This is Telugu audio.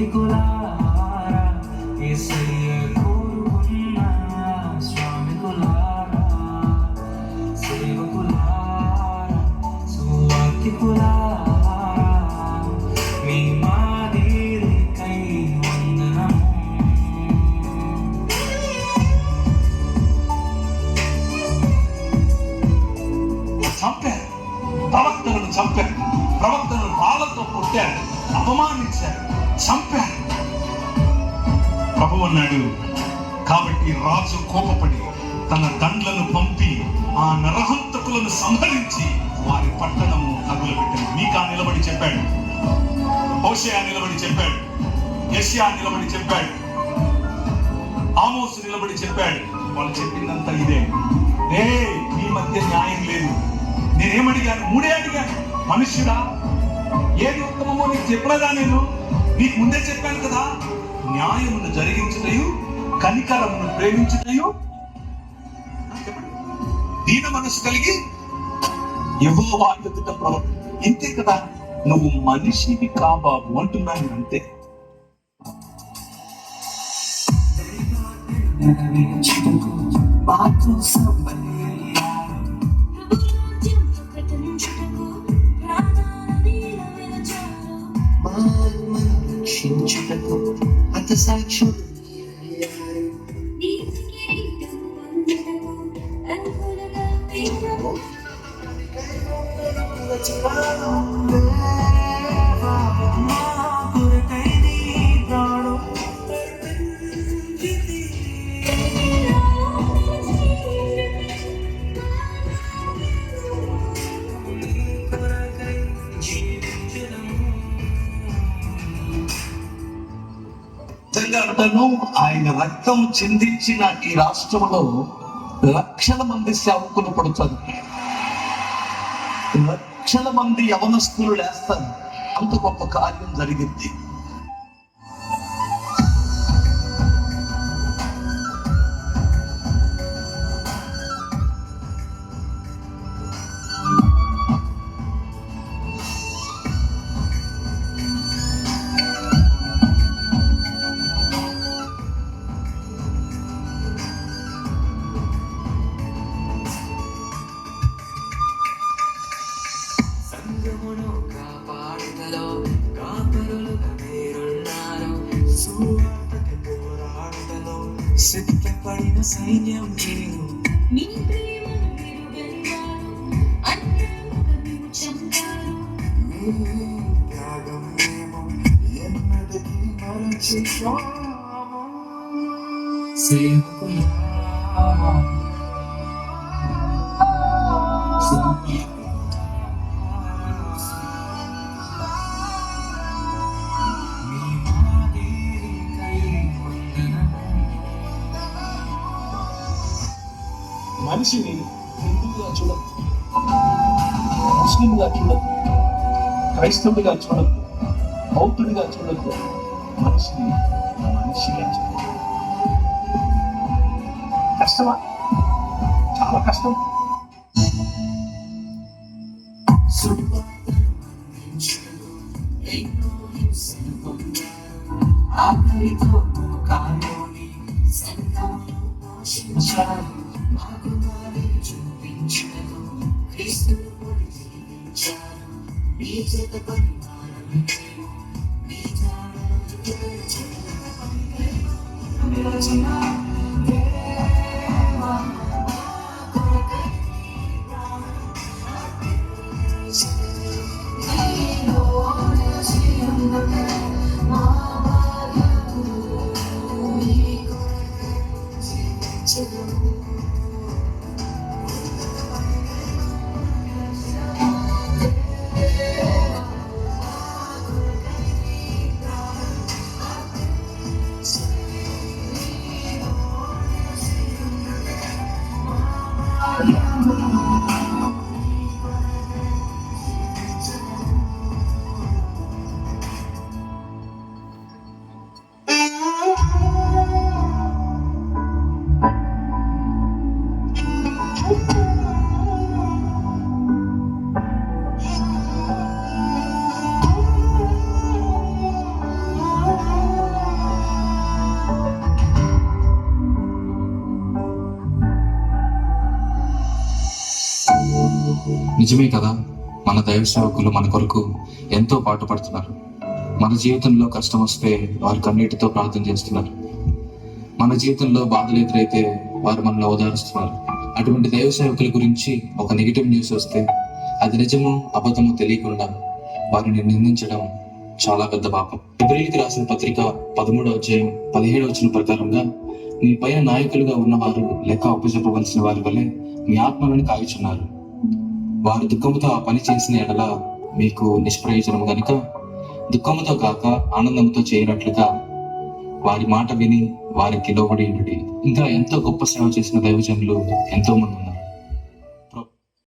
సువార్థికులారా, యేసయ్య కోరుకున్న శ్రామికులారా, సేవకులారా, సువార్థికులారా, మీ మాదిరికై వందనము. చంపారు, ప్రవక్తలను చంపారు, ప్రవక్తలను రాళ్లతో కొట్టారు, అపమానించారు, చంపారు. ప్రభువు అన్నాడు, కాబట్టి రాజు కోపపడి తన దండ్లను పంపి ఆ నరహంతకులను సంహరించి వారి పట్టణము తగులబెట్టాడు. మీకా నిలబడి చెప్పాడు, హోషేయ నిలబడి చెప్పాడు, యెషయా నిలబడి చెప్పాడు, ఆమోసు నిలబడి చెప్పాడు. వాళ్ళు చెప్పిందంతా ఇదే. మీ మధ్య న్యాయం లేదు. నేనేమడిగాను? మూడే అడిగాను. మనుష్యుడా, ఏది ఉత్తమమో నీకు చెప్పలేదా? నేను నీకు ముందే చెప్పాను కదా. న్యాయమును జరిగించుటయు, కనికరమును ప్రేమించుటయు, దీన మనసు కలిగి యెహోవా ఎదుట ఇంతే కదా. నువ్వు మనిషివి కాబాబు అంటున్నాను, అంతే. రక్షించుటకు అంత సాక్ష్యం ఆయన రక్తం చిందించిన ఈ రాష్ట్రంలో లక్షల మంది సేవకులు పడుతారు, లక్షల మంది యవనస్తులు లేస్తారు. అంత గొప్ప కార్యం జరిగింది. సిద్ధపడిన సైన్యం నేను, నీ ప్రేమను మీరు వెంటారు, అన్యాయంగా మేము చంపారు, త్యాగం మేము ఎన్నటికీ మరచిపోము. సేవకులారా, మనిషిని హిందువుగా చూడద్దు, ముస్లింగా చూడద్దు, క్రైస్తవుడిగా చూడద్దు, బౌద్ధుడిగా చూడద్దు. మనిషిని మనిషిగా చూడద్దు. కష్టమా? చాలా కష్టం. నిజమే కదా, మన దైవ సేవకులు మన కొరకు ఎంతో పాటుపడుతున్నారు. మన జీవితంలో కష్టం వస్తే వారు కన్నీటితో ప్రార్థన చేస్తున్నారు. మన జీవితంలో బాధలు ఎదురైతే వారు మనల్ని ఓదారుస్తున్నారు. అటువంటి దైవ సేవకుల గురించి ఒక నెగిటివ్ న్యూస్ వస్తే అది నిజమో అబద్ధమో తెలియకుండా వారిని నిందించడం చాలా పెద్ద పాపం. ఫిబ్రవరికి రాసిన పత్రిక 13వ అధ్యాయం 17వ వచనం ప్రకారంగా, మీ పైన నాయకులుగా ఉన్నవారు లెక్క అప్పచెప్పవలసిన వారి వల్లే మీ ఆత్మలను కాయుచున్నారు. వారు దుఃఖముతో ఆ పని చేసిన ఎడల మీకు నిష్ప్రయోజనం గనుక దుఃఖముతో కాక ఆనందంతో చేయనట్లుగా వారి మాట విని వారికి లోబడి ఉండుడి. ఇంకా ఎంతో గొప్ప సేవ చేసిన దైవజనులు ఎంతో మంది ఉన్నారు.